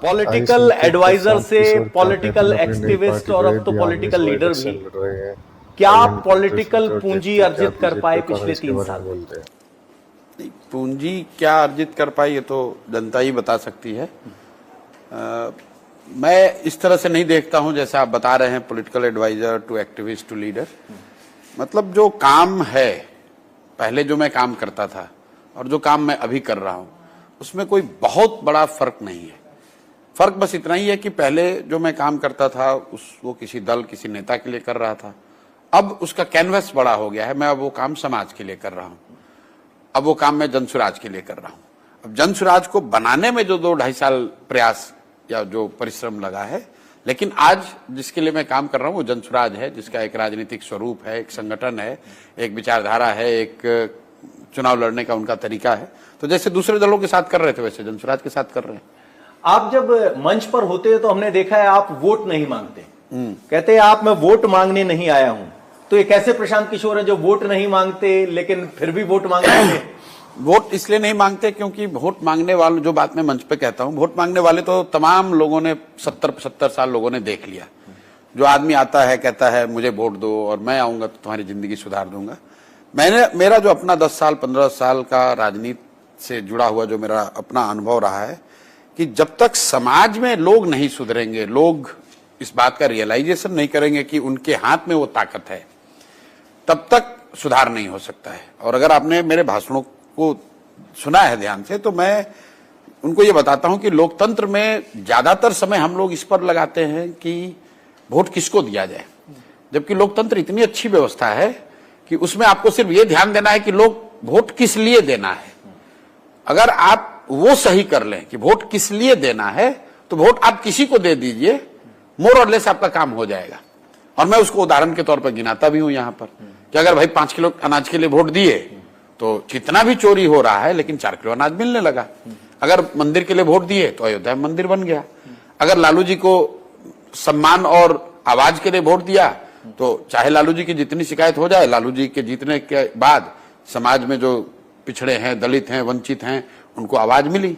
Political adviser से political activist और अब तो पॉलिटिकल लीडर भी, क्या पॉलिटिकल पूंजी अर्जित कर पाए पिछले 3 साल में? पूंजी क्या अर्जित कर पाई ये तो जनता ही बता सकती है। मैं इस तरह से नहीं देखता हूं जैसे आप बता रहे हैं, political advisor to activist to leader. मतलब जो काम है, पहले जो मैं काम करता था और जो काम मैं अभी कर रहा हूं, उसमें कोई बहुत बड़ा फर्क नहीं है। फर्क बस इतना ही है कि पहले जो मैं काम करता था वो किसी दल, किसी नेता के लिए कर रहा था। अब उसका कैनवस बड़ा हो गया है, मैं अब वो काम समाज के लिए कर रहा हूं। अब वो काम मैं जनसुराज के लिए कर रहा हूं। अब जनसुराज को बनाने में जो 2-2.5 साल प्रयास या जो परिश्रम लगा है, लेकिन आज जिसके लिए मैं काम कर रहा हूं वो जनसुराज है, जिसका एक राजनीतिक स्वरूप है, एक संगठन है, एक विचारधारा है, एक चुनाव लड़ने का उनका तरीका है। तो जैसे दूसरे दलों के साथ कर रहे थे वैसे जनसुराज के साथ कर रहे हैं। आप जब मंच पर होते हैं तो हमने देखा है आप वोट नहीं मांगते, कहते हैं आप मैं वोट मांगने नहीं आया हूं। तो ये कैसे प्रशांत किशोर है जो वोट नहीं मांगते लेकिन फिर भी वोट मांगते हैं? वोट इसलिए नहीं मांगते क्योंकि वोट मांगने वाले, जो बात मैं मंच पे कहता हूं, वोट मांगने वाले तो तमाम लोगों ने 70-75 साल लोगों ने देख लिया। जो आदमी आता है कहता है मुझे वोट दो और मैं आऊंगा तो तुम्हारी जिंदगी सुधार दूंगा। मेरा जो अपना 10 साल 15 साल का राजनीति से जुड़ा हुआ जो मेरा अपना अनुभव रहा है कि जब तक समाज में लोग नहीं सुधरेंगे, लोग इस बात का रियलाइजेशन नहीं करेंगे कि उनके हाथ में वो ताकत है, तब तक सुधार नहीं हो सकता है। और अगर आपने मेरे भाषणों को सुना है ध्यान से तो मैं उनको ये बताता हूं कि लोकतंत्र में ज्यादातर समय हम लोग इस पर लगाते हैं कि वोट किसको दिया जाए, जबकि लोकतंत्र इतनी अच्छी व्यवस्था है कि उसमें आपको सिर्फ ये ध्यान देना है कि लोग वोट किस लिए देना है। अगर आप वो सही कर लें कि वोट किस लिए देना है तो वोट आप किसी को दे दीजिए, मोर और लेस आपका काम हो जाएगा। और मैं उसको उदाहरण के तौर पर गिनाता भी हूं यहां पर कि अगर भाई 5 किलो अनाज के लिए वोट दिए तो जितना भी चोरी हो रहा है लेकिन 4 किलो अनाज मिलने लगा। अगर मंदिर के लिए वोट दिए तो अयोध्या में मंदिर बन गया। अगर लालू जी को सम्मान और आवाज के लिए वोट दिया तो चाहे लालू जी की जितनी शिकायत हो जाए, लालू जी के जीतने के बाद समाज में जो पिछड़े हैं, दलित हैं, वंचित हैं, उनको आवाज मिली।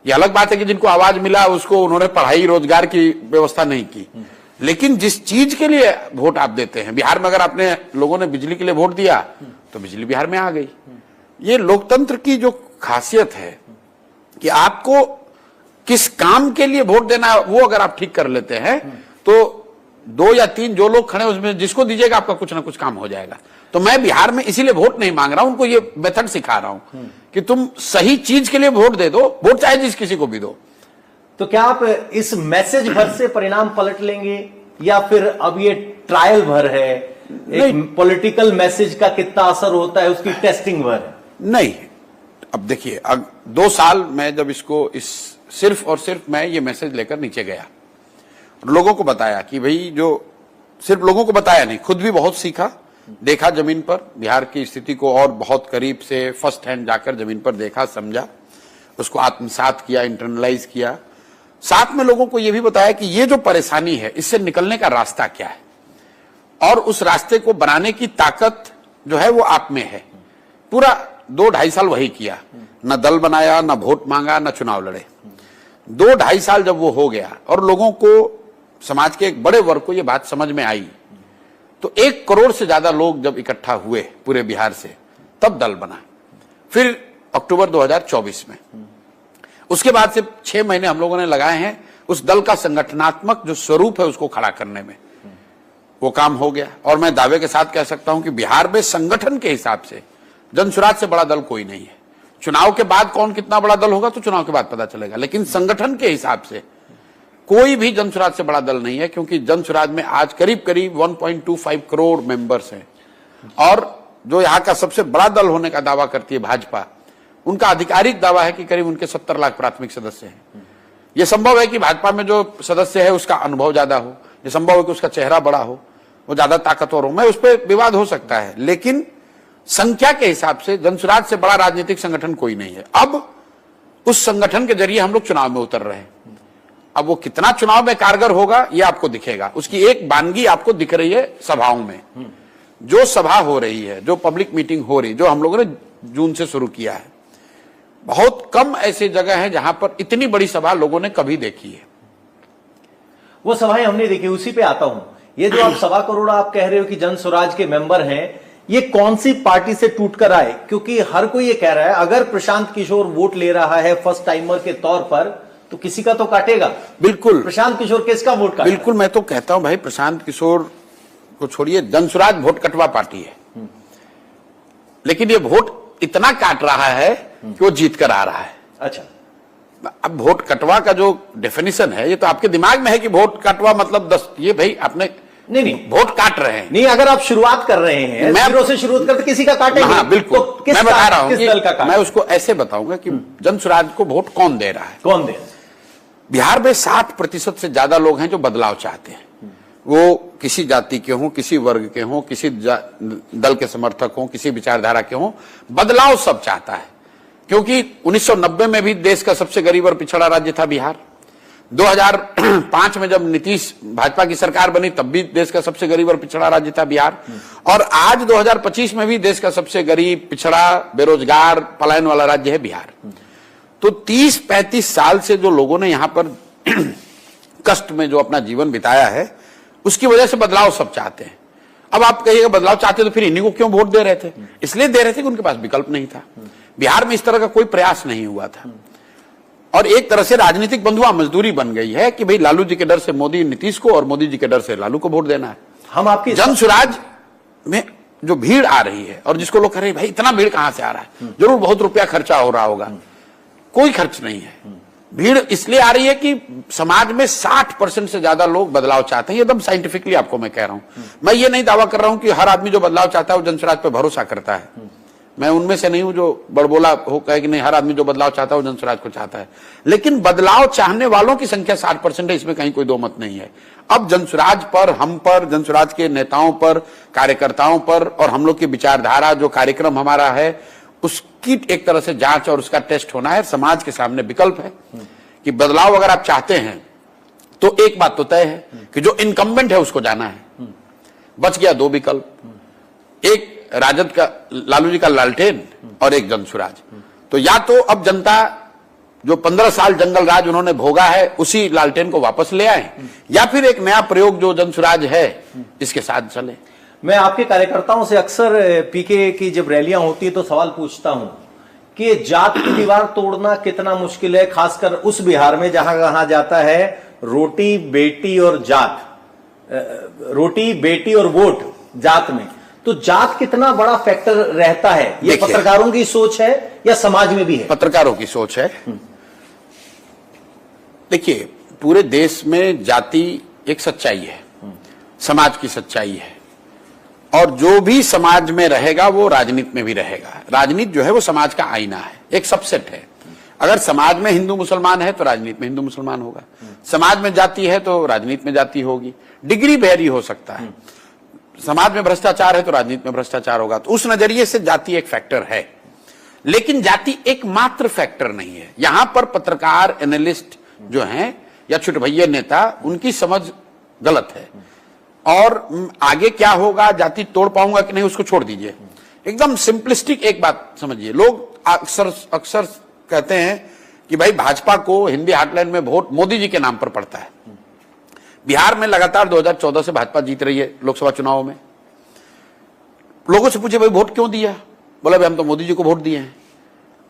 ये अलग बात है कि जिनको आवाज मिला उसको उन्होंने पढ़ाई रोजगार की व्यवस्था नहीं की। लेकिन जिस चीज के लिए वोट आप देते हैं, बिहार में अगर आपने लोगों ने बिजली के लिए वोट दिया तो बिजली बिहार में आ गई। ये लोकतंत्र की जो खासियत है कि आपको किस काम के लिए वोट देना है वो अगर आप ठीक कर लेते हैं तो 2 या 3 जो लोग खड़े उसमें जिसको दीजिएगा आपका कुछ ना कुछ काम हो जाएगा। तो मैं बिहार में इसीलिए वोट नहीं मांग रहा हूं, उनको ये मेथड सिखा रहा हूं कि तुम सही चीज के लिए वोट दे दो, वोट चाहे जिस किसी को भी दो। तो क्या आप इस मैसेज भर से परिणाम पलट लेंगे या फिर अब ये ट्रायल भर है, एक पॉलिटिकल मैसेज का कितना असर होता है उसकी टेस्टिंग भर है? नहीं, अब देखिए, अब 2 साल मैं जब इसको सिर्फ और सिर्फ मैं ये मैसेज लेकर नीचे गया, लोगों को बताया कि भाई, जो सिर्फ लोगों को बताया नहीं, खुद भी बहुत सीखा, देखा जमीन पर बिहार की स्थिति को और बहुत करीब से फर्स्ट हैंड जाकर जमीन पर देखा, समझा, उसको आत्मसात किया, इंटरनलाइज किया। साथ में लोगों को यह भी बताया कि ये जो परेशानी है इससे निकलने का रास्ता क्या है और उस रास्ते को बनाने की ताकत जो है वो आप में है। पूरा 2-2.5 साल वही किया, न दल बनाया, न वोट मांगा, न चुनाव लड़े। 2-2.5 साल जब वो हो गया और लोगों को, समाज के एक बड़े वर्ग को ये बात समझ में आई, तो 1 करोड़ से ज्यादा लोग जब इकट्ठा हुए पूरे बिहार से, तब दल बना। फिर अक्टूबर 2024 में, उसके बाद से 6 महीने हम लोगों ने लगाए हैं उस दल का संगठनात्मक जो स्वरूप है उसको खड़ा करने में। वो काम हो गया और मैं दावे के साथ कह सकता हूं कि बिहार में संगठन के हिसाब से जनसुराज से बड़ा दल कोई नहीं है। चुनाव के बाद कौन कितना बड़ा दल होगा तो चुनाव के बाद पता चलेगा, लेकिन संगठन के हिसाब से कोई भी जनसुराज से बड़ा दल नहीं है, क्योंकि जनसुराज में आज करीब करीब 1.25 करोड़ मेंबर्स हैं। और जो यहाँ का सबसे बड़ा दल होने का दावा करती है भाजपा, उनका आधिकारिक दावा है कि करीब उनके 70 लाख प्राथमिक सदस्य हैं। यह संभव है कि भाजपा में जो सदस्य है उसका अनुभव ज्यादा हो, यह संभव है कि उसका चेहरा बड़ा हो, वो ज्यादा ताकतवर हो, मैं उस पर विवाद हो सकता है, लेकिन संख्या के हिसाब से जनसुराज से बड़ा राजनीतिक संगठन कोई नहीं है। अब उस संगठन के जरिए हम लोग चुनाव में उतर रहे हैं। अब वो कितना चुनाव में कारगर होगा ये आपको दिखेगा। उसकी एक वानगी आपको दिख रही है सभाओं में, जो सभा हो रही है, जो पब्लिक मीटिंग हो रही, जो हम लोगों ने जून से शुरू किया है, बहुत कम ऐसी जगह है जहां पर इतनी बड़ी सभा लोगों ने कभी देखी है। वो सभाएं हमने देखी, उसी पे आता हूं। ये जो आप 1.25 करोड़ आप कह रहे हो कि जन स्वराज के मेंबर हैं, ये कौन सी पार्टी से टूटकर आए? क्योंकि हर कोई ये कह रहा है अगर प्रशांत किशोर वोट ले रहा है फर्स्ट टाइमर के तौर पर तो किसी का तो काटेगा। बिल्कुल प्रशांत किशोर किसका वोट काटेगा? बिल्कुल, मैं तो कहता हूं भाई, प्रशांत किशोर को छोड़िए, जनसुराज वोट कटवा पार्टी है, लेकिन ये वोट इतना काट रहा है कि वो जीत कर आ रहा है। अच्छा, अब वोट कटवा का जो डेफिनेशन है, ये तो आपके दिमाग में है कि वोट कटवा मतलब 10, ये भाई आपने नहीं वोट काट रहे हैं। नहीं, अगर आप शुरुआत कर रहे हैं, जीरो से शुरुआत करते किसी का काटेंगे। हाँ बिल्कुल, तो मैं बता रहा हूं किस दल का मैं उसको ऐसे बताऊंगा कि जनसुराज को वोट कौन दे रहा है। कौन दे? बिहार में 60% से ज्यादा लोग हैं जो बदलाव चाहते हैं। वो किसी जाति के हों, किसी वर्ग के हों, किसी दल के समर्थक हों, किसी विचारधारा के हों, बदलाव सब चाहता है। क्योंकि 1990 में भी देश का सबसे गरीब और पिछड़ा राज्य था बिहार। 2005 में जब नीतीश भाजपा की सरकार बनी तब भी देश का सबसे गरीब और पिछड़ा राज्य था बिहार। और आज 2025 में भी देश का सबसे गरीब, पिछड़ा, बेरोजगार, पलायन वाला राज्य है बिहार। तो 30-35 साल से जो लोगों ने यहां पर कष्ट में जो अपना जीवन बिताया है, उसकी वजह से बदलाव सब चाहते हैं। अब आप कहिएगा बदलाव चाहते तो फिर इन्हीं को क्यों वोट दे रहे थे? इसलिए दे रहे थे कि उनके पास विकल्प नहीं था। बिहार में इस तरह का कोई प्रयास नहीं हुआ था। और एक तरह से राजनीतिक बंधुआ मजदूरी बन गई है कि भाई लालू जी के डर से मोदी नीतीश को और मोदी जी के डर से लालू को वोट देना है। हम आपकी जनसुराज में जो भीड़ आ रही है और जिसको लोग कह रहे हैं भाई इतना भीड़ कहां से आ रहा है, जरूर बहुत रुपया खर्चा हो रहा होगा, कोई खर्च नहीं है। भीड़ इसलिए आ रही है कि समाज में 60% से ज्यादा लोग बदलाव चाहते हैं। एकदम साइंटिफिकली आपको मैं कह रहा हूं। मैं ये नहीं दावा कर रहा हूं कि हर आदमी जो बदलाव चाहता है वो जनसुराज पे भरोसा करता है। मैं उनमें से नहीं हूं जो बड़बोला हो कहे कि नहीं हर आदमी जो बदलाव चाहता है वो जनसुराज को चाहता है। लेकिन बदलाव चाहने वालों की संख्या 60% है, इसमें कहीं कोई दो मत नहीं है। अब जनसुराज पर, हम पर, जनसुराज के नेताओं पर, कार्यकर्ताओं पर और हम लोग की विचारधारा जो कार्यक्रम हमारा है उसकी एक तरह से जांच और उसका टेस्ट होना है। समाज के सामने विकल्प है कि बदलाव अगर आप चाहते हैं तो एक बात तो तय है कि जो इनकम्बेंट है उसको जाना है। बच गया 2 विकल्प, एक राजद का लालू जी का लालटेन और एक जनसुराज। तो या तो अब जनता जो 15 साल जंगल राज उन्होंने भोगा है उसी लालटेन को वापस ले आए, या फिर एक नया प्रयोग जो जनसुराज है इसके साथ चले। मैं आपके कार्यकर्ताओं से अक्सर पीके की जब रैलियां होती है तो सवाल पूछता हूं कि जात की दीवार तोड़ना कितना मुश्किल है, खासकर उस बिहार में जहां कहा जाता है रोटी बेटी और जात, रोटी बेटी और वोट जात में। तो जात कितना बड़ा फैक्टर रहता है? ये पत्रकारों की सोच है या समाज में भी है? पत्रकारों की सोच है। देखिए, पूरे देश में जाति एक सच्चाई है, समाज की सच्चाई है, और जो भी समाज में रहेगा वो राजनीति में भी रहेगा। राजनीति जो है वो समाज का आईना है, एक सबसेट है। अगर समाज में हिंदू मुसलमान है तो राजनीति में हिंदू मुसलमान होगा, समाज में जाति है तो राजनीति में जाति होगी। डिग्री वेरी हो सकता है, समाज में भ्रष्टाचार है तो राजनीति में भ्रष्टाचार होगा। तो उस नजरिए से जाति एक फैक्टर है, लेकिन जाति एकमात्र फैक्टर नहीं है। यहां पर पत्रकार, एनालिस्ट जो हैं या छुटभैया नेता, उनकी समझ गलत है। और आगे क्या होगा, जाति तोड़ पाऊंगा कि नहीं, उसको छोड़ दीजिए। एकदम सिंपलिस्टिक एक बात समझिए। लोग अक्सर कहते हैं कि भाई भाजपा को हिंदी हार्टलैंड में वोट मोदी जी के नाम पर पड़ता है। बिहार में लगातार 2014 से भाजपा जीत रही है लोकसभा चुनाव में। लोगों से पूछे भाई वोट क्यों दिया, बोला भाई हम तो मोदी जी को वोट दिए हैं।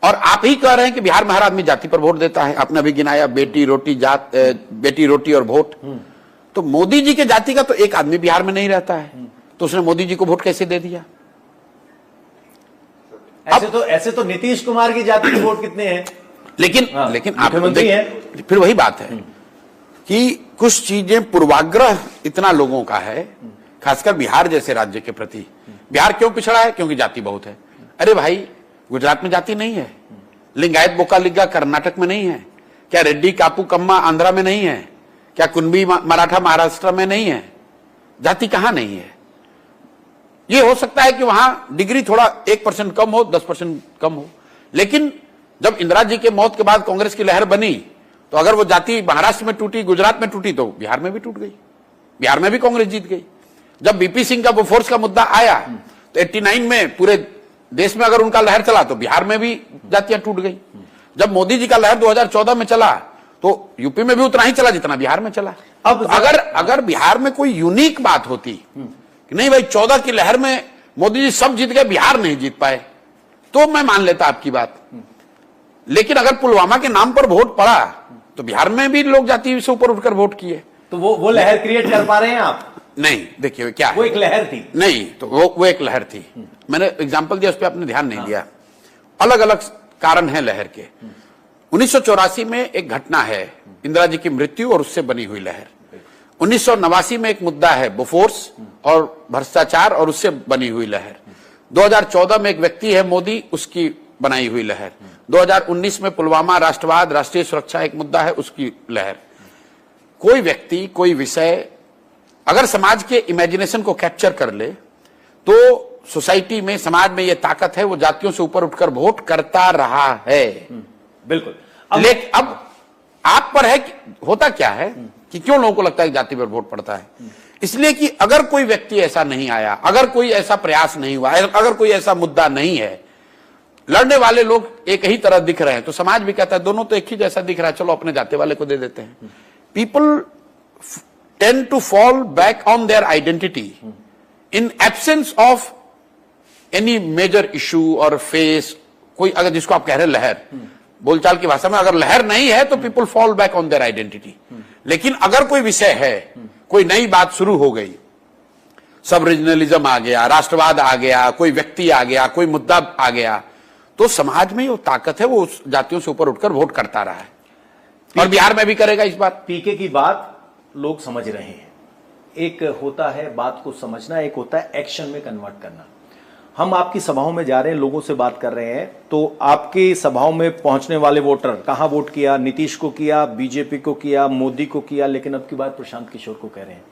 और आप ही कह रहे हैं कि बिहार में हर आदमी जाति पर वोट देता है। आपने अभी गिनाया बेटी रोटी जात, बेटी रोटी और वोट। तो मोदी जी के जाति का तो एक आदमी बिहार में नहीं रहता है, तो उसने मोदी जी को वोट कैसे दे दिया? ऐसे तो नीतीश कुमार की जाति के वोट कितने हैं? लेकिन आप हैं। फिर वही बात है कि कुछ चीजें पूर्वाग्रह इतना लोगों का है, खासकर बिहार जैसे राज्य के प्रति। बिहार क्यों पिछड़ा है? क्योंकि जाति बहुत है। अरे भाई, गुजरात में जाति नहीं है? लिंगायत बोका लिग्गा कर्नाटक में नहीं है क्या? रेड्डी कापू कम्मा आंध्रा में नहीं है क्या? कुंबी मराठा महाराष्ट्र में नहीं है? जाति कहां नहीं है? ये हो सकता है कि वहां डिग्री थोड़ा 1% कम हो, 10% कम हो, लेकिन जब इंदिरा जी के मौत के बाद कांग्रेस की लहर बनी तो अगर वो जाति महाराष्ट्र में टूटी, गुजरात में टूटी, तो बिहार में भी टूट गई। बिहार में भी कांग्रेस जीत गई। जब बीपी सिंह का बोफोर्स का मुद्दा आया तो 89 में पूरे देश में अगर उनका लहर चला तो बिहार में भी जातियां टूट गई। जब मोदी जी का लहर 2014 में चला तो यूपी में भी उतना ही चला जितना बिहार में चला। अब अगर बिहार में कोई यूनिक बात होती कि नहीं भाई 14 की लहर में मोदी जी सब जीत गए, बिहार नहीं जीत पाए, तो मैं मान लेता आपकी बात। लेकिन अगर पुलवामा के नाम पर वोट पड़ा तो बिहार में भी लोग जाति से ऊपर उठकर वोट किए। तो वो लहर क्रिएट कर पा रहे हैं आप? नहीं, देखिए क्या वो एक लहर थी। नहीं, तो वो एक लहर थी। मैंने एग्जाम्पल दिया, उस पर आपने ध्यान नहीं दिया। अलग अलग कारण है लहर के। 1984 में एक घटना है, इंदिरा जी की मृत्यु और उससे बनी हुई लहर। 1989 में एक मुद्दा है बोफोर्स और भ्रष्टाचार और उससे बनी हुई लहर। 2014 में एक व्यक्ति है मोदी, उसकी बनाई हुई लहर। 2019 में पुलवामा, राष्ट्रवाद, राष्ट्रीय सुरक्षा एक मुद्दा है, उसकी लहर। कोई व्यक्ति, कोई विषय अगर समाज के इमेजिनेशन को कैप्चर कर ले तो सोसाइटी में, समाज में ये ताकत है, वो जातियों से ऊपर उठकर वोट करता रहा है। बिल्कुल। लेकिन अब आप पर है कि होता क्या है कि क्यों लोगों को लगता है कि जाति पर वोट पड़ता है? इसलिए कि अगर कोई व्यक्ति ऐसा नहीं आया, अगर कोई ऐसा प्रयास नहीं हुआ, अगर कोई ऐसा मुद्दा नहीं है, लड़ने वाले लोग एक ही तरह दिख रहे हैं, तो समाज भी कहता है दोनों तो एक ही जैसा दिख रहा है, चलो अपने जाति वाले को दे देते हैं। People tend to fall back on their identity in absence of any major issue or face। कोई अगर जिसको आप कह रहे हैं लहर, बोलचाल की भाषा में अगर लहर नहीं है तो people fall back on their identity. लेकिन अगर कोई विषय है, कोई नई बात शुरू हो गई, सब रीजनलिज्म आ गया, राष्ट्रवाद आ गया, कोई व्यक्ति आ गया, कोई मुद्दा आ गया, तो समाज में जो ताकत है वो उस जातियों से ऊपर उठकर वोट करता रहा है, और बिहार में भी करेगा इस बात। पीके की बात लोग समझ रहे हैं। एक होता है बात को समझना, एक होता है एक्शन में कन्वर्ट करना। हम आपकी सभाओं में जा रहे हैं, लोगों से बात कर रहे हैं, तो आपकी सभाओं में पहुंचने वाले वोटर कहां वोट किया? नीतीश को किया, बीजेपी को किया, मोदी को किया, लेकिन अब की बात प्रशांत किशोर को कह रहे हैं।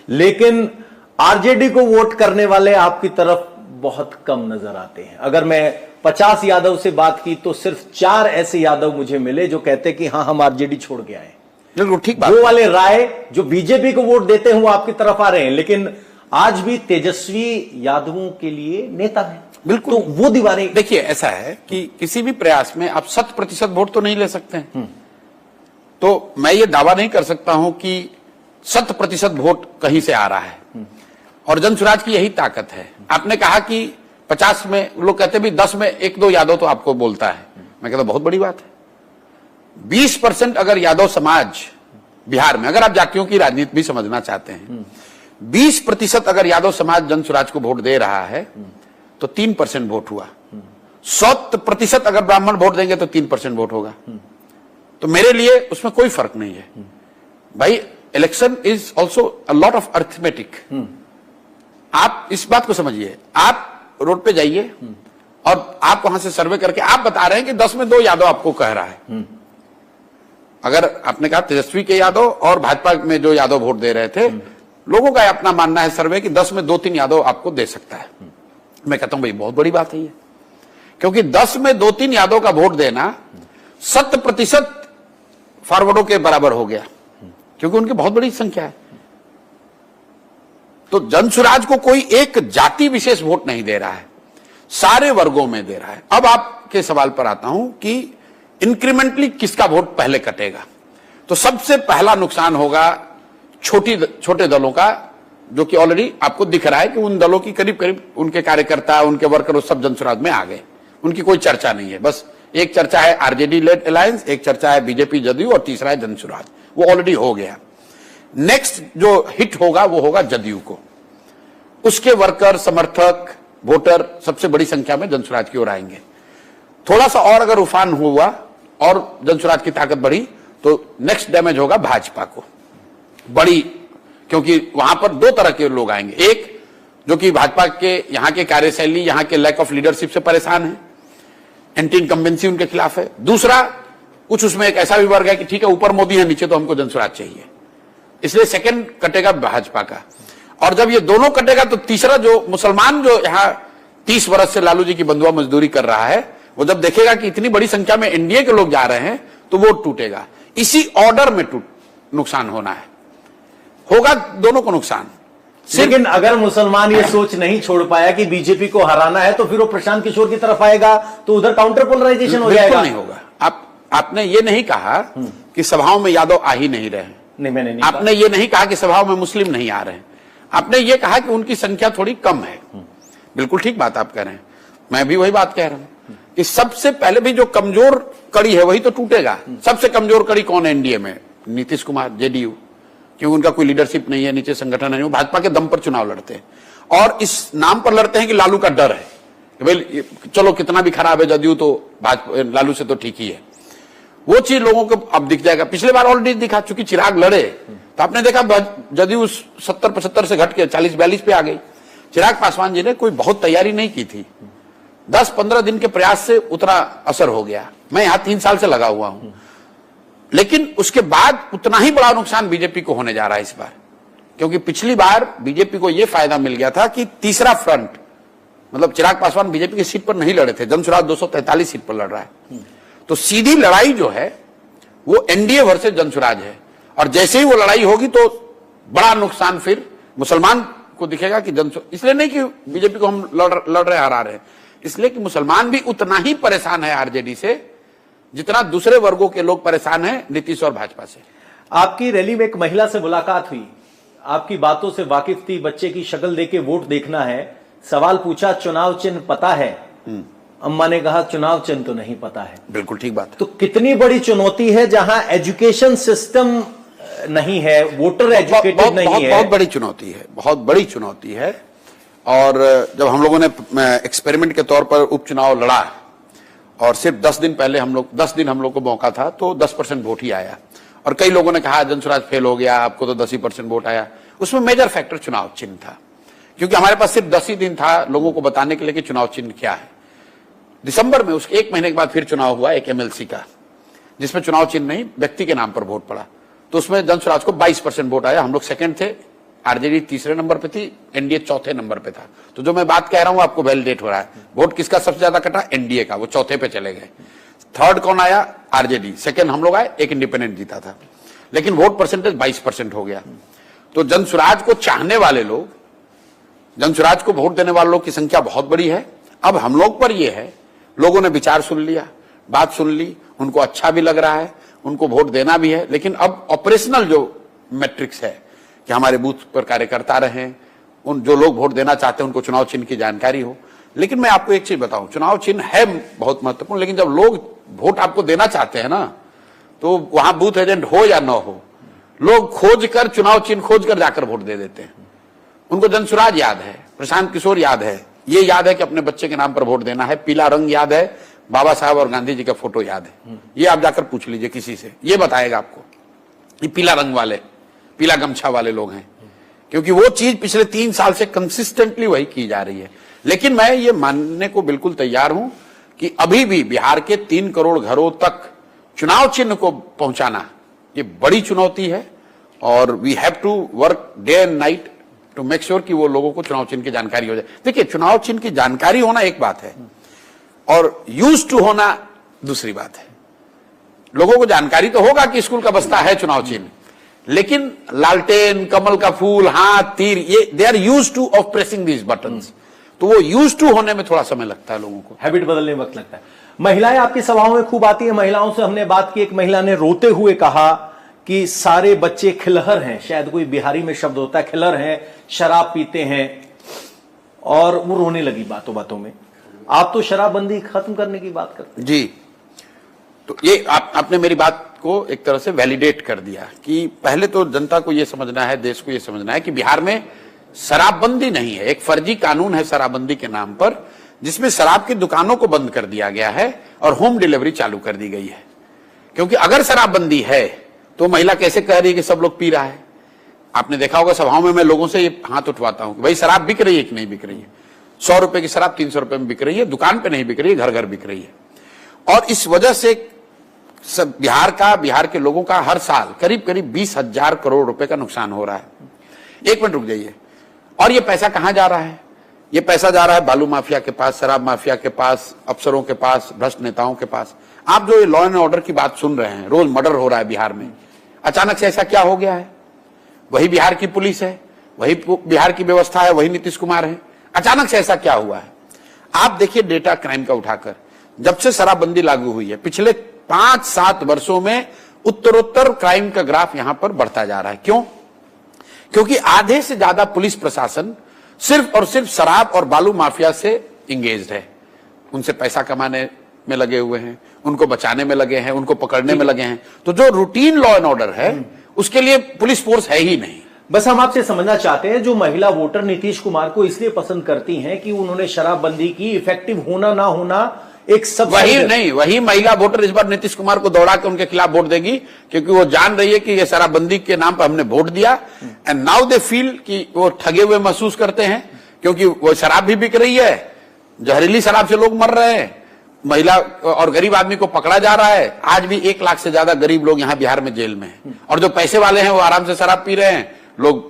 लेकिन आरजेडी को वोट करने वाले आपकी तरफ बहुत कम नजर आते हैं। अगर मैं 50 यादव से बात की तो सिर्फ 4 ऐसे यादव मुझे मिले जो कहते कि हाँ हम आरजेडी छोड़ के आए। बिल्कुल ठीक बात। वो वाले राय जो बीजेपी को वोट देते हैं वो आपकी तरफ आ रहे हैं, लेकिन आज भी तेजस्वी यादवों के लिए नेता है। बिल्कुल। तो वो दीवारें, देखिए ऐसा है कि किसी भी प्रयास में आप 100% वोट तो नहीं ले सकते हैं। तो मैं ये दावा नहीं कर सकता हूं कि 100% वोट कहीं से आ रहा है, और जनसुराज की यही ताकत है। आपने कहा कि 50 में लोग कहते भी 10 में 1-2 यादव तो आपको बोलता है, मैं कहता बहुत बड़ी बात है। 20% अगर यादव समाज बिहार में, अगर आप जातियों की राजनीति भी समझना चाहते हैं, 20% अगर यादव समाज जनसुराज को वोट दे रहा है तो 3% वोट हुआ। 100% अगर ब्राह्मण वोट देंगे तो 3% वोट होगा। तो मेरे लिए उसमें कोई फर्क नहीं है भाई। Election is also a lot of arithmetic. आप इस बात को समझिए, आप रोड पे जाइए और आप वहां से सर्वे करके आप बता रहे हैं कि 10 में 2 यादव आपको कह रहा है। अगर आपने कहा तेजस्वी के यादव और भाजपा में जो यादव वोट दे रहे थे, लोगों का अपना मानना है सर्वे कि 10 में 2-3 यादव आपको दे सकता है। मैं कहता हूं भाई बहुत बड़ी बात है ये, क्योंकि 10 में 2-3 यादव का वोट देना 100% फॉरवर्डों के बराबर हो गया, क्योंकि उनकी बहुत बड़ी संख्या है। तो जनसुराज को कोई एक जाति विशेष वोट नहीं दे रहा है, सारे वर्गों में दे रहा है। अब आपके सवाल पर आता हूं कि इंक्रीमेंटली किसका वोट पहले कटेगा। तो सबसे पहला नुकसान होगा छोटे दलों का, जो कि ऑलरेडी आपको दिख रहा है कि उन दलों की करीब करीब उनके कार्यकर्ता, उनके वर्कर सब जनसुराज में आ गए। उनकी कोई चर्चा नहीं है, बस एक चर्चा है आरजेडी लेड अलायंस, एक चर्चा है बीजेपी जदयू, और तीसरा है जनसुराज। वो ऑलरेडी हो गया। नेक्स्ट जो हिट होगा वो होगा जदयू को। उसके वर्कर, समर्थक, वोटर सबसे बड़ी संख्या में जनसुराज की ओर आएंगे। थोड़ा सा और अगर उफान हुआ और जनसुराज की ताकत बढ़ी तो नेक्स्ट डैमेज होगा भाजपा को बड़ी, क्योंकि वहां पर 2 तरह के लोग आएंगे। एक जो कि भाजपा के यहां के कार्यशैली, यहां के लैक ऑफ लीडरशिप से परेशान है, एंटी इनकम्बेंसी उनके खिलाफ है। दूसरा कुछ उसमें एक ऐसा भी वर्ग है कि ठीक है ऊपर मोदी है, नीचे तो हमको जनसुराज चाहिए, इसलिए सेकंड कटेगा भाजपा का। और जब ये दोनों कटेगा तो तीसरा जो मुसलमान जो यहां 30 वर्ष से लालू जी की बंधुआ मजदूरी कर रहा है, वो जब देखेगा कि इतनी बड़ी संख्या में एनडीए के लोग जा रहे हैं तो वोट टूटेगा। इसी ऑर्डर में नुकसान होना है, होगा दोनों को नुकसान। लेकिन अगर मुसलमान ये सोच नहीं छोड़ पाया कि बीजेपी को हराना है, तो फिर वो प्रशांत किशोर की तरफ आएगा, तो उधर काउंटर पोलराइजेशन हो जाएगा। नहीं होगा। आपने ये नहीं कहा कि सभाओं में यादव आ ही नहीं रहे। नहीं, मैंने नहीं आपने ये नहीं कहा कि सभाओं में मुस्लिम नहीं आ रहे हैं। आपने ये कहा कि उनकी संख्या थोड़ी कम है। बिल्कुल ठीक बात आप कह रहे हैं, मैं भी वही बात कह रहा हूं कि सबसे पहले भी जो कमजोर कड़ी है वही तो टूटेगा। सबसे कमजोर कड़ी कौन है एनडीए में? नीतीश कुमार, जेडीयू, क्योंकि उनका कोई लीडरशिप नहीं है, नीचे संगठन नहीं, वो भाजपा के दम पर चुनाव लड़ते हैं और इस नाम पर लड़ते हैं कि लालू का डर है कि भाई चलो कितना भी खराब है जदयू तो भाजपा लालू से तो ठीक ही है। वो चीज लोगों को अब दिख जाएगा। पिछले बार ऑलरेडी दिखा, चूंकि चिराग लड़े तो आपने देखा जदयू 70-75 से घट के 40-42 पे आ गई। चिराग पासवान जी ने कोई बहुत तैयारी नहीं की थी, 10-15 दिन के प्रयास से उतना असर हो गया। मैं यहां 3 साल से लगा हुआ हूं, लेकिन उसके बाद उतना ही बड़ा नुकसान बीजेपी को होने जा रहा है इस बार, क्योंकि पिछली बार बीजेपी को यह फायदा मिल गया था कि तीसरा फ्रंट, मतलब चिराग पासवान बीजेपी की सीट पर नहीं लड़े थे, जनसुराज 243 सीट पर लड़ रहा है, तो सीधी लड़ाई जो है वो एनडीए वर्सेस जनसुराज है। और जैसे ही वो लड़ाई होगी तो बड़ा नुकसान फिर मुसलमान को दिखेगा कि इसलिए नहीं कि बीजेपी को हम लड़ रहे हरा रहे हैं, इसलिए कि मुसलमान भी उतना ही परेशान है आरजेडी से जितना दूसरे वर्गों के लोग परेशान हैं नीतीश और भाजपा से। आपकी रैली में एक महिला से मुलाकात हुई, आपकी बातों से वाकिफ थी, बच्चे की शक्ल देके वोट देखना है, सवाल पूछा चुनाव चिन्ह पता है? अम्मा ने कहा चुनाव चिन्ह तो नहीं पता है। बिल्कुल ठीक बात। तो कितनी बड़ी चुनौती है जहां एजुकेशन सिस्टम नहीं है, वोटर एजुकेटेड नहीं है। बहुत बड़ी चुनौती है, बहुत बड़ी चुनौती है। और जब हम लोगों ने एक्सपेरिमेंट के तौर पर उपचुनाव लड़ा और सिर्फ 10 दिन हम लोग को मौका था, तो 10% वोट ही आया। और कई लोगों ने कहा जनसुराज फेल हो गया, आपको तो 10 ही % वोट आया। उसमें मेजर फैक्टर चुनाव चिन्ह था, क्योंकि हमारे पास सिर्फ 10 ही दिन था लोगों को बताने के लिए कि चुनाव चिन्ह क्या है। दिसंबर में उसके 1 महीने के बाद फिर चुनाव हुआ एक एमएलसी का, जिसमें चुनाव चिन्ह नहीं व्यक्ति के नाम पर वोट पड़ा, तो उसमें जनसुराज को 22% वोट आया। हम लोग सेकंड थे, आरजेडी तीसरे नंबर पे थी, एनडीए चौथे नंबर पे था। तो जो मैं बात कह रहा हूं आपको वैलिडेट हो रहा है। वोट किसका सबसे ज्यादा कटा? एनडीए का, वो चौथे पे चले गए। थर्ड कौन आया? आरजेडी। सेकंड हम लोग आए, एक इंडिपेंडेंट जीता था, लेकिन वोट परसेंटेज 22% हो गया। तो जनसुराज को चाहने वाले लोग, जनसुराज को वोट देने वाले लोग की संख्या बहुत बड़ी है। अब हम लोग पर यह है, लोगों ने विचार सुन लिया, बात सुन ली, उनको अच्छा भी लग रहा है, उनको वोट देना भी है। लेकिन अब ऑपरेशनल जो मैट्रिक्स है कि हमारे बूथ पर कार्यकर्ता रहे, उन जो लोग वोट देना चाहते हैं उनको चुनाव चिन्ह की जानकारी हो। लेकिन मैं आपको एक चीज बताऊं, चुनाव चिन्ह है बहुत महत्वपूर्ण, लेकिन जब लोग वोट आपको देना चाहते हैं ना, तो वहां बूथ एजेंट हो या ना हो, लोग खोज कर चुनाव चिन्ह खोज कर जाकर वोट दे देते हैं। उनको जनसुराज याद है, प्रशांत किशोर याद है, ये याद है कि अपने बच्चे के नाम पर वोट देना है, पीला रंग याद है, बाबा साहब और गांधी जी का फोटो याद है। ये आप जाकर पूछ लीजिए किसी से, ये बताएगा आपको ये पीला रंग वाले, पीला गमछा वाले लोग हैं, क्योंकि वो चीज पिछले 3 साल से कंसिस्टेंटली वही की जा रही है। लेकिन मैं ये मानने को बिल्कुल तैयार हूं कि अभी भी बिहार के 3 करोड़ घरों तक चुनाव चिन्ह को पहुंचाना ये बड़ी चुनौती है, और we have to work day and night to make sure कि वो लोगों को चुनाव चिन्ह की जानकारी हो जाए। देखिए, चुनाव चिन्ह की जानकारी होना एक बात है और यूज टू होना दूसरी बात है। लोगों को जानकारी तो होगा कि स्कूल का बस्ता है चुनाव चिन्ह, लेकिन लालटेन, कमल का फूल, हाथ, तीर, ये they are use to of pressing these buttons, तो वो यूज टू होने में थोड़ा समय लगता है लोगों को, हैबिट बदलने में वक्त लगता है। महिलाएं आपकी सभाओं में खूब आती है, महिलाओं से हमने बात की, एक महिला ने रोते हुए कहा कि सारे बच्चे खिलहर हैं, शायद कोई बिहारी में शब्द होता है खिलहर हैं, शराब पीते हैं, और वो रोने लगी बातों बातों में। आप तो शराबबंदी खत्म करने की बात करते हैं। जी, तो ये आपने मेरी बात को एक तरह से वैलिडेट कर दिया कि पहले तो जनता को यह समझना है, देश को यह समझना है कि बिहार में शराबबंदी नहीं है, एक फर्जी कानून है शराबबंदी के नाम पर, जिसमें शराब की दुकानों को बंद कर दिया गया है और होम डिलीवरी चालू कर दी गई है। क्योंकि अगर शराबबंदी है तो महिला कैसे कह रही है कि सब लोग पी रहा है? आपने देखा होगा सभाओं में मैं लोगों से ये हाथ उठवाता हूं कि भाई शराब बिक रही है कि नहीं बिक रही है? 100 रुपए की शराब 300 रुपए में बिक रही है, दुकान पे नहीं बिक रही है, घर घर बिक रही है। और इस वजह से बिहार के लोगों का हर साल करीब करीब 20,000 करोड़ रुपए का नुकसान हो रहा है। एक मिनट रुक जाइए। और ये पैसा कहां जा रहा है? ये पैसा जा रहा है बालू माफिया के पास, शराब माफिया के पास, अफसरों के पास, भ्रष्ट नेताओं के पास। आप जो ये लॉ एंड ऑर्डर की बात सुन रहे हैं, रोज मर्डर हो रहा है बिहार में, अचानक से ऐसा क्या हो गया है? वही बिहार की पुलिस है, वही बिहार की व्यवस्था है, वही नीतीश कुमार है। अचानक से ऐसा क्या हुआ है? आप देखिए डेटा क्राइम का उठाकर, जब से शराबबंदी लागू हुई है पिछले 5-7 वर्षों में उत्तरोत्तर क्राइम का ग्राफ यहां पर बढ़ता जा रहा है। क्यों? क्योंकि आधे से ज्यादा पुलिस प्रशासन सिर्फ और सिर्फ शराब और बालू माफिया से इंगेज्ड है, उनसे पैसा कमाने में लगे हुए हैं, उनको बचाने में लगे हैं, उनको पकड़ने में लगे हैं। तो जो रूटीन लॉ एंड ऑर्डर है उसके लिए पुलिस फोर्स है ही नहीं। बस हम आपसे समझना चाहते हैं, जो महिला वोटर नीतीश कुमार को इसलिए पसंद करती हैं कि उन्होंने शराबबंदी की, इफेक्टिव होना ना होना एक सब वही महिला वोटर इस बार नीतीश कुमार को दौड़ा के उनके खिलाफ वोट देगी, क्योंकि वो जान रही है कि ये शराबबंदी के नाम पर हमने वोट दिया एंड नाउ दे फील कि वो ठगे हुए महसूस करते हैं, क्योंकि वो शराब भी बिक रही है, जहरीली शराब से लोग मर रहे हैं, महिला और गरीब आदमी को पकड़ा जा रहा है। आज भी 1 लाख से ज्यादा गरीब लोग यहाँ बिहार में जेल में हैं, और जो पैसे वाले हैं वो आराम से शराब पी रहे हैं, लोग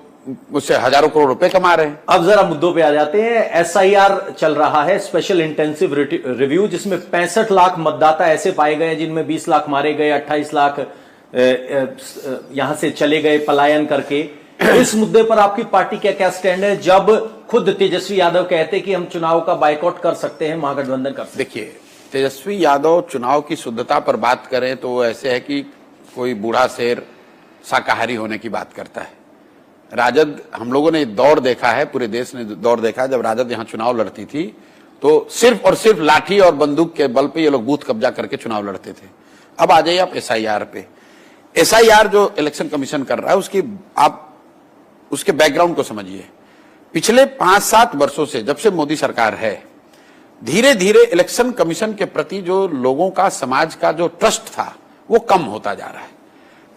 उससे हजारों करोड़ रुपए कमा रहे हैं। अब जरा मुद्दों पे आ जाते हैं। SIR चल रहा है, स्पेशल इंटेंसिव रिव्यू, जिसमें 65 लाख मतदाता ऐसे पाए गए जिनमें 20 लाख मारे गए, 28 लाख यहां से चले गए पलायन करके। इस मुद्दे पर आपकी पार्टी का क्या स्टैंड है, जब खुद तेजस्वी यादव कहते कि हम चुनाव का बायकॉट कर सकते हैं, महागठबंधन कर सकते हैं? देखिए, तेजस्वी यादव चुनाव की शुद्धता पर बात करें तो वो ऐसे है कि कोई बूढ़ा शेर शाकाहारी होने की बात करता है। राजद, हम लोगों ने दौर देखा है, पूरे देश ने दौर देखा है, जब राजद यहां चुनाव लड़ती थी तो सिर्फ और सिर्फ लाठी और बंदूक के बल पे ये लोग बूथ कब्जा करके चुनाव लड़ते थे। अब आ जाइए आप SIR पे। SIR जो इलेक्शन कमीशन कर रहा है, उसकी आप उसके बैकग्राउंड को समझिए। पिछले 5-7 वर्षों से, जब से मोदी सरकार है, धीरे धीरे इलेक्शन कमीशन के प्रति जो लोगों का, समाज का जो ट्रस्ट था वो कम होता जा रहा है।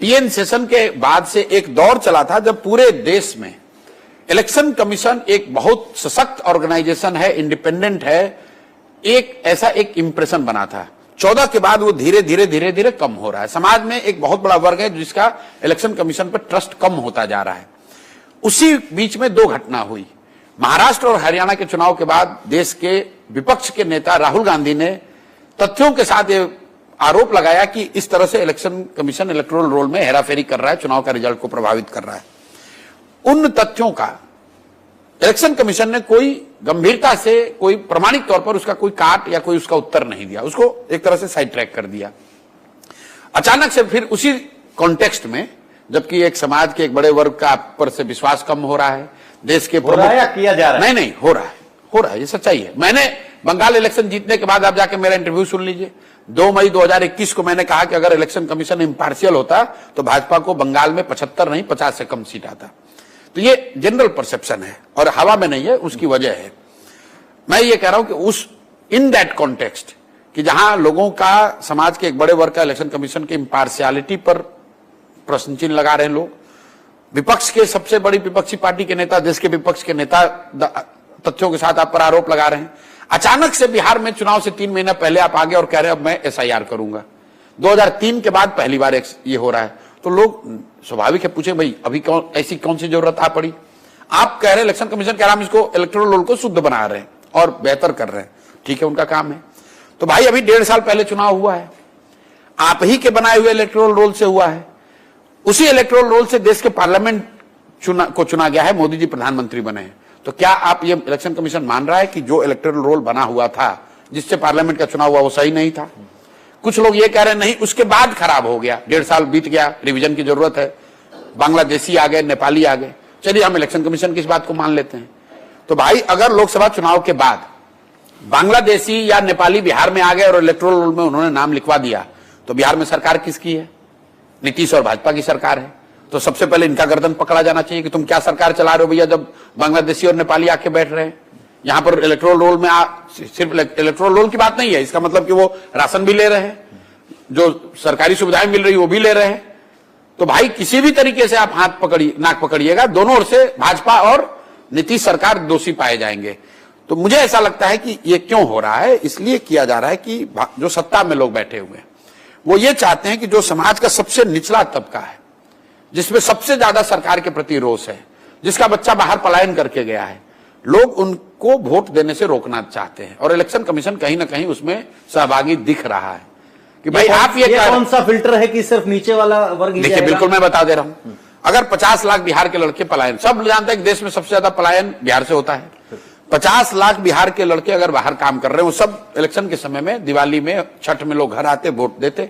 TN सेशन के बाद से एक दौर चला था जब पूरे देश में इलेक्शन कमीशन एक बहुत सशक्त ऑर्गेनाइजेशन है, इंडिपेंडेंट है, एक ऐसा एक इंप्रेशन बना था। 14 के बाद वो धीरे धीरे कम हो रहा है। समाज में एक बहुत बड़ा वर्ग है जिसका इलेक्शन कमीशन पर ट्रस्ट कम होता जा रहा है। उसी बीच में 2 घटना हुई। महाराष्ट्र और हरियाणा के चुनाव के बाद देश के विपक्ष के नेता राहुल गांधी ने तथ्यों के साथ ये आरोप लगाया कि इस तरह से इलेक्शन कमीशन इलेक्टोरल रोल में हेराफेरी कर रहा है, चुनाव का रिजल्ट को प्रभावित कर रहा है। उन तथ्यों का इलेक्शन कमीशन ने कोई गंभीरता से, कोई प्रमाणिक तौर पर उसका कोई काट या कोई उसका उत्तर नहीं दिया, उसको एक तरह से साइड ट्रैक कर दिया। अचानक से फिर उसी कॉन्टेक्स्ट में, जबकि एक समाज के एक बड़े वर्ग का आप पर से विश्वास कम हो रहा है, देश के हो रहा है या किया जा रहा है? नहीं, हो रहा है, ये सच्चाई है। मैंने बंगाल इलेक्शन जीतने के बाद आप जाके मेरा इंटरव्यू सुन लीजिए। 2 मई 2021 को मैंने कहा कि अगर इलेक्शन कमीशन इम्पार्शियल होता तो भाजपा को बंगाल में 75 नहीं 50 से कम सीट आता। तो ये जनरल परसेप्शन है और हवा में नहीं है, उसकी वजह है। मैं ये कह रहा हूं कि उस इन दैट कॉन्टेक्स्ट कि जहां लोगों का, समाज के एक बड़े वर्ग का इलेक्शन कमीशन के इम्पार्शियलिटी पर प्रश्न चिन्ह लगा रहे हैं लोग, विपक्ष के सबसे बड़ी विपक्षी पार्टी के नेता, देश के विपक्ष के नेता तथ्यों के साथ आप पर आरोप लगा रहे हैं। अचानक से बिहार में चुनाव से 3 महीना पहले आप आगे और कह रहे हैं अब मैं SIR करूंगा। 2003 के बाद पहली बार ये हो रहा है, तो लोग स्वाभाविक है पूछे भाई अभी ऐसी कौन सी जरूरत आ पड़ी? आप कह रहे हैं इलेक्शन कमीशन के आराम इसको इलेक्टोरल रोल को शुद्ध बना रहे हैं और बेहतर कर रहे हैं, ठीक है, उनका काम है। तो भाई अभी 1.5 साल पहले चुनाव हुआ है, आप ही के बनाए हुए इलेक्टोरल रोल से हुआ है। उसी इलेक्टोरल रोल से देश के पार्लियामेंट को चुना गया है, मोदी जी प्रधानमंत्री बने हैं। तो क्या आप ये इलेक्शन कमीशन मान रहा है कि जो इलेक्टोरल रोल बना हुआ था, जिससे पार्लियामेंट का चुनाव हुआ, वो सही नहीं था? कुछ लोग ये कह रहे हैं नहीं, उसके बाद खराब हो गया, 1.5 साल बीत गया, रिवीजन की जरूरत है, बांग्लादेशी आ गए, नेपाली आ गए, चलिए हम इलेक्शन कमीशन की इस बात को मान लेते हैं। तो भाई अगर लोकसभा चुनाव के बाद बांग्लादेशी या नेपाली बिहार में आ गए और इलेक्टोरल रोल में उन्होंने नाम लिखवा दिया, तो बिहार में सरकार किसकी है? नीतीश और भाजपा की सरकार है। तो सबसे पहले इनका गर्दन पकड़ा जाना चाहिए कि तुम क्या सरकार चला रहे हो भैया, जब बांग्लादेशी और नेपाली आके बैठ रहे हैं यहां पर इलेक्टोरल रोल में। सिर्फ इलेक्टोरल रोल की बात नहीं है, इसका मतलब कि वो राशन भी ले रहे हैं, जो सरकारी सुविधाएं मिल रही है वो भी ले रहे हैं। तो भाई किसी भी तरीके से आप हाथ पकड़िए, नाक पकड़िएगा, दोनों ओर से भाजपा और नीतीश सरकार दोषी पाए जाएंगे। तो मुझे ऐसा लगता है कि ये क्यों हो रहा है, इसलिए किया जा रहा है कि जो सत्ता में लोग बैठे हुए हैं वो ये चाहते हैं कि जो समाज का सबसे निचला तबका है, जिसमें सबसे ज्यादा सरकार के प्रति रोष है, जिसका बच्चा बाहर पलायन करके गया है, लोग उनको वोट देने से रोकना चाहते हैं। और इलेक्शन कमीशन कहीं ना कहीं उसमें सहभागी दिख रहा है कि भाई आप ये कौन सा फिल्टर है कि सिर्फ नीचे वाला वर्ग? देखिए बिल्कुल मैं बता दे रहा हूं, अगर 50 लाख बिहार के लड़के पलायन, सब जानते हैं कि देश में सबसे ज्यादा पलायन बिहार से होता है, 50 लाख बिहार के लड़के अगर बाहर काम कर रहे हैं, वो सब इलेक्शन के समय में, दिवाली में, छठ में लोग घर आते, वोट देते,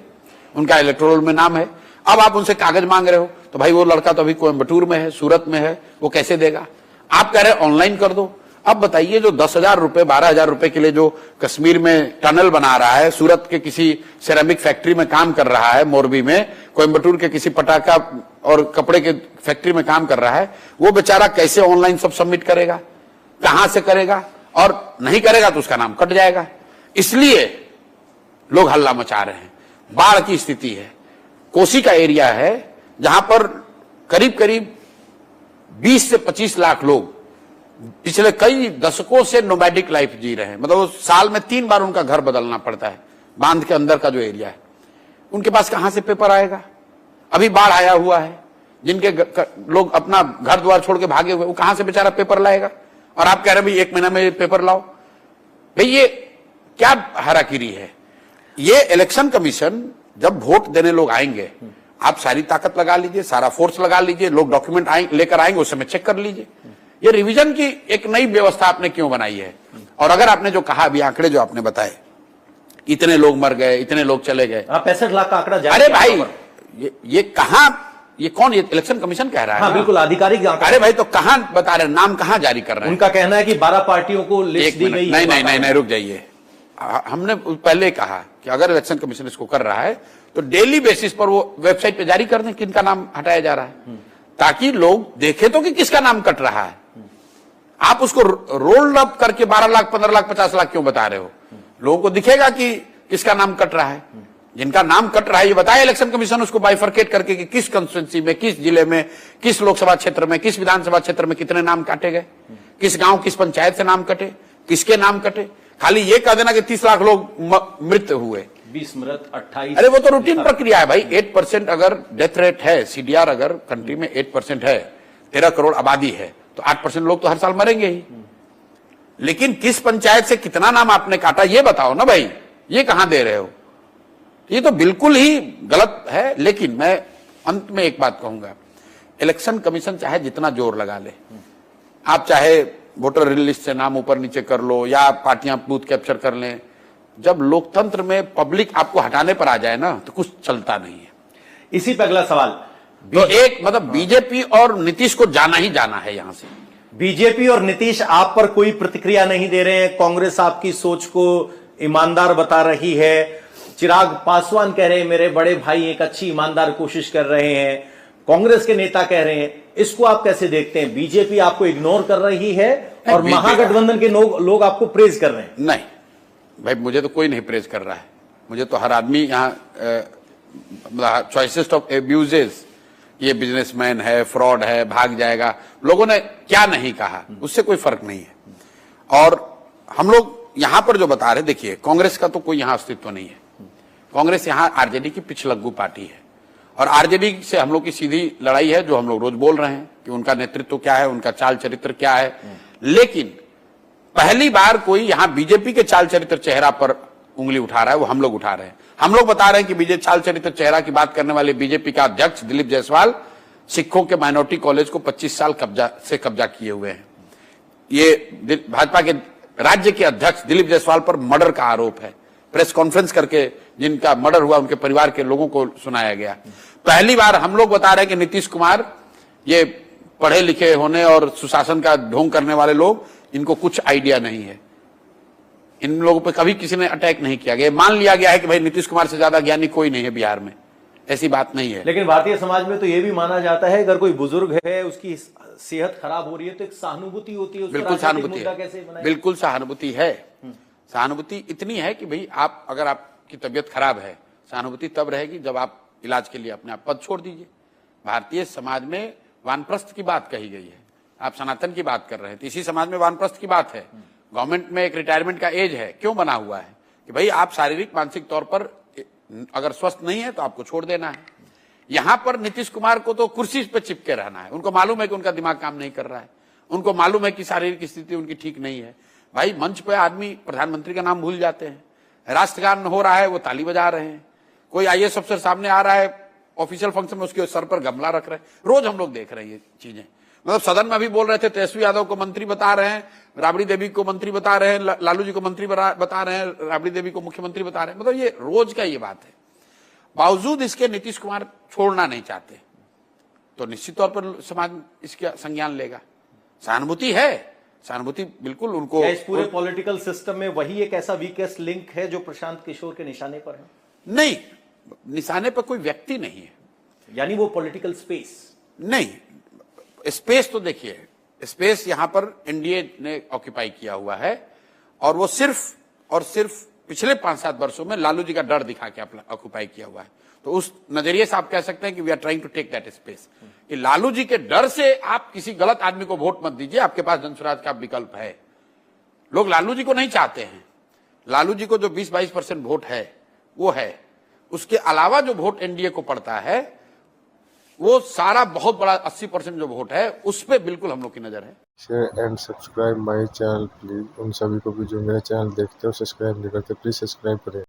उनका इलेक्टोरल में नाम है। अब आप उनसे कागज मांग रहे हो, तो भाई वो लड़का तो अभी कोयम्बटूर में है, सूरत में है, वो कैसे देगा? आप कह रहे हैं ऑनलाइन कर दो। अब बताइए, जो 10,000 रुपए 12,000 रुपए के लिए जो कश्मीर में टनल बना रहा है, सूरत के किसी सिरेमिक फैक्ट्री में काम कर रहा है, मोरबी में, कोयम्बटूर के किसी पटाखा और कपड़े के फैक्ट्री में काम कर रहा है, वो बेचारा कैसे ऑनलाइन सब सबमिट करेगा, कहां से करेगा? और नहीं करेगा तो उसका नाम कट जाएगा। इसलिए लोग हल्ला मचा रहे हैं। बाढ़ की स्थिति है, कोसी का एरिया है जहां पर करीब करीब 20 से 25 लाख लोग पिछले कई दशकों से नोमैडिक लाइफ जी रहे हैं। मतलब साल में 3 बार उनका घर बदलना पड़ता है। बांध के अंदर का जो एरिया है, उनके पास कहां से पेपर आएगा? अभी बाढ़ आया हुआ है, जिनके लोग अपना घर द्वार छोड़ के भागे हुए, वो कहां से बेचारा पेपर लाएगा? और आप कह रहे भाई 1 महीना में पेपर लाओ। भाई ये क्या हराकिरी है? ये इलेक्शन कमीशन, जब वोट देने लोग आएंगे, आप सारी ताकत लगा लीजिए, सारा फोर्स लगा लीजिए, लोग डॉक्यूमेंट लेकर आएंगे, उस समय चेक कर लीजिए। ये रिवीजन की एक नई व्यवस्था आपने क्यों बनाई है? और अगर आपने जो कहा अभी, आंकड़े जो आपने बताए, इतने लोग मर गए, इतने लोग चले गए, 65 लाख का आंकड़ा जारी। अरे भाई ये कहां, ये कौन, ये इलेक्शन कमीशन कह रहा है? हाँ, बिल्कुल आधिकारिक आंकड़ा। अरे भाई तो कहां बता रहे हैं, नाम कहां जारी कर रहे हैं? उनका कहना है कि 12 पार्टियों को लिस्ट दी गई। नहीं, रुक जाइए। हमने पहले कहा कि अगर इलेक्शन कमीशन इसको कर रहा है तो डेली बेसिस पर वो वेबसाइट पे जारी कर दें किनका नाम हटाया जा रहा है, ताकि लोग देखें तो कि किसका नाम कट रहा है। आप उसको रोल्ड अप करके 12 लाख, 15 लाख, 50 लाख क्यों बता रहे हो? लोगों को दिखेगा कि किसका नाम कट रहा है। जिनका नाम कट रहा है ये बताए इलेक्शन कमीशन, उसको बाइफरकेट करके कि किस कंस्टिट्यूंसी में, किस जिले में, किस लोकसभा क्षेत्र में, किस विधानसभा क्षेत्र में कितने नाम काटे गए, किस गांव, किस पंचायत से नाम कटे, किसके नाम कटे। खाली ये कह देना कि 30 लाख लोग मृत हुए, 20 मृत, 28। अरे वो तो रूटीन प्रक्रिया है भाई। 8% अगर डेथ रेट है, सीडीआर अगर कंट्री में 8% है, 13 करोड़ आबादी है, तो 8% लोग तो हर साल मरेंगे ही। लेकिन किस पंचायत से कितना नाम आपने काटा ये बताओ ना भाई, ये कहां दे रहे हो? ये तो बिल्कुल ही गलत है। लेकिन मैं अंत में एक बात कहूंगा, इलेक्शन कमीशन चाहे जितना जोर लगा ले, आप चाहे वोटर लिस्ट से नाम ऊपर नीचे कर लो या पार्टियां बूथ कैप्चर कर लें, जब लोकतंत्र में पब्लिक आपको हटाने पर आ जाए ना तो कुछ चलता नहीं है। इसी पे अगला सवाल, तो एक मतलब बीजेपी और नीतीश को जाना ही जाना है यहां से। बीजेपी और नीतीश आप पर कोई प्रतिक्रिया नहीं दे रहे हैं। कांग्रेस आपकी सोच को ईमानदार बता रही है। चिराग पासवान कह रहे हैं मेरे बड़े भाई एक अच्छी ईमानदार कोशिश कर रहे हैं। कांग्रेस के नेता कह रहे हैं, इसको आप कैसे देखते हैं? बीजेपी आपको इग्नोर कर रही है और महागठबंधन के लोग आपको प्रेज कर रहे हैं। नहीं भाई, मुझे तो कोई नहीं प्रेज कर रहा है। मुझे तो हर आदमी यहाँ चॉइसेस ऑफ एब्यूजेस, ये बिजनेसमैन है, फ्रॉड है, भाग जाएगा, लोगों ने क्या नहीं कहा, उससे कोई फर्क नहीं है। और हम लोग यहां पर जो बता रहे, देखिए कांग्रेस का तो कोई यहां अस्तित्व नहीं है। कांग्रेस यहां आरजेडी की पिछलग्गू पार्टी है और आरजेडी से हम लोग की सीधी लड़ाई है, जो हम लोग रोज बोल रहे हैं कि उनका नेतृत्व क्या है, उनका चाल चरित्र क्या है। लेकिन पहली बार कोई यहां बीजेपी के चाल चरित्र चेहरा पर उंगली उठा रहा है, वो हम लोग उठा रहे हैं। हम लोग बता रहे हैं कि बीजेपी चाल चरित्र चेहरा की बात करने वाले बीजेपी का अध्यक्ष दिलीप जायसवाल सिखों के माइनॉरिटी कॉलेज को 25 साल कब्जा किए हुए हैं। ये भाजपा के राज्य के अध्यक्ष दिलीप जायसवाल पर मर्डर का आरोप है। प्रेस कॉन्फ्रेंस करके जिनका मर्डर हुआ उनके परिवार के लोगों को सुनाया गया। पहली बार हम लोग बता रहे हैं कि नीतीश कुमार, ये पढ़े लिखे होने और सुशासन का ढोंग करने वाले लोग, इनको कुछ आइडिया नहीं है। इन लोगों पे कभी किसी ने अटैक नहीं किया गया। मान लिया गया है कि भाई नीतीश कुमार से ज्यादा ज्ञानी कोई नहीं है बिहार में, ऐसी बात नहीं है। लेकिन भारतीय समाज में तो यह भी माना जाता है अगर कोई बुजुर्ग है, उसकी सेहत खराब हो रही है तो एक सहानुभूति होती है। बिल्कुल सहानुभूति है, बिल्कुल सहानुभूति है। सहानुभूति इतनी है कि भाई आप, अगर आपकी तबीयत खराब है, सहानुभूति तब रहेगी जब आप इलाज के लिए अपने आप पद छोड़ दीजिए। भारतीय समाज में वानप्रस्थ की बात कही गई है, आप सनातन की बात कर रहे हैं, तो इसी समाज में वानप्रस्थ की बात है। गवर्नमेंट में एक रिटायरमेंट का एज है, क्यों बना हुआ है कि भाई आप शारीरिक मानसिक तौर पर अगर स्वस्थ नहीं है तो आपको छोड़ देना है। यहां पर नीतीश कुमार को तो कुर्सी पे चिपके रहना है। उनको मालूम है कि उनका दिमाग काम नहीं कर रहा है, उनको मालूम है कि शारीरिक स्थिति उनकी ठीक नहीं है। भाई मंच पे आदमी प्रधानमंत्री का नाम भूल जाते हैं, राष्ट्रगान हो रहा है वो ताली बजा रहे हैं, कोई आईएएस अफसर सामने आ रहा है ऑफिशियल फंक्शन में उसके सर पर गमला रख रहे हैं, रोज हम लोग देख रहे हैं ये चीजें। मतलब सदन में भी बोल रहे थे, तेजस्वी यादव को मंत्री बता रहे हैं, राबड़ी देवी को मंत्री बता रहे हैं, लालू जी को मंत्री बता रहे हैं, राबड़ी देवी को मुख्यमंत्री बता रहे हैं। मतलब ये रोज का ये बात है। बावजूद इसके नीतीश कुमार छोड़ना नहीं चाहते, तो निश्चित तौर पर समाज इसका संज्ञान लेगा। सहानुभूति है, सहानुभूति बिल्कुल उनको। क्या इस पूरे पॉलिटिकल सिस्टम में वही एक ऐसा वीकेस्ट लिंक है जो प्रशांत किशोर के निशाने पर है? नहीं, निशाने पर कोई व्यक्ति नहीं है, यानी वो पॉलिटिकल स्पेस नहीं। स्पेस तो देखिए, स्पेस यहां पर एनडीए ने ऑक्यूपाई किया हुआ है, और वो सिर्फ और सिर्फ पिछले 5-7 वर्षों में लालू जी का डर दिखा के ऑक्यूपाई किया हुआ है। तो उस नजरिए से आप कह सकते हैं कि we are trying to take that space, कि लालू जी के डर से आप किसी गलत आदमी को वोट मत दीजिए, आपके पास जनसुराज का विकल्प है। लोग लालू जी को नहीं चाहते हैं। लालू जी को जो 20-22% वोट है वो है, उसके अलावा जो वोट एनडीए को पड़ता है वो सारा बहुत बड़ा 80% जो वोट है उस पर बिल्कुल हम लोग की नजर है। Share and subscribe my channel please. उन सभी को भी जो मेरा चैनल देखते हो सब्सक्राइब नहीं करते, प्लीज सब्सक्राइब करें।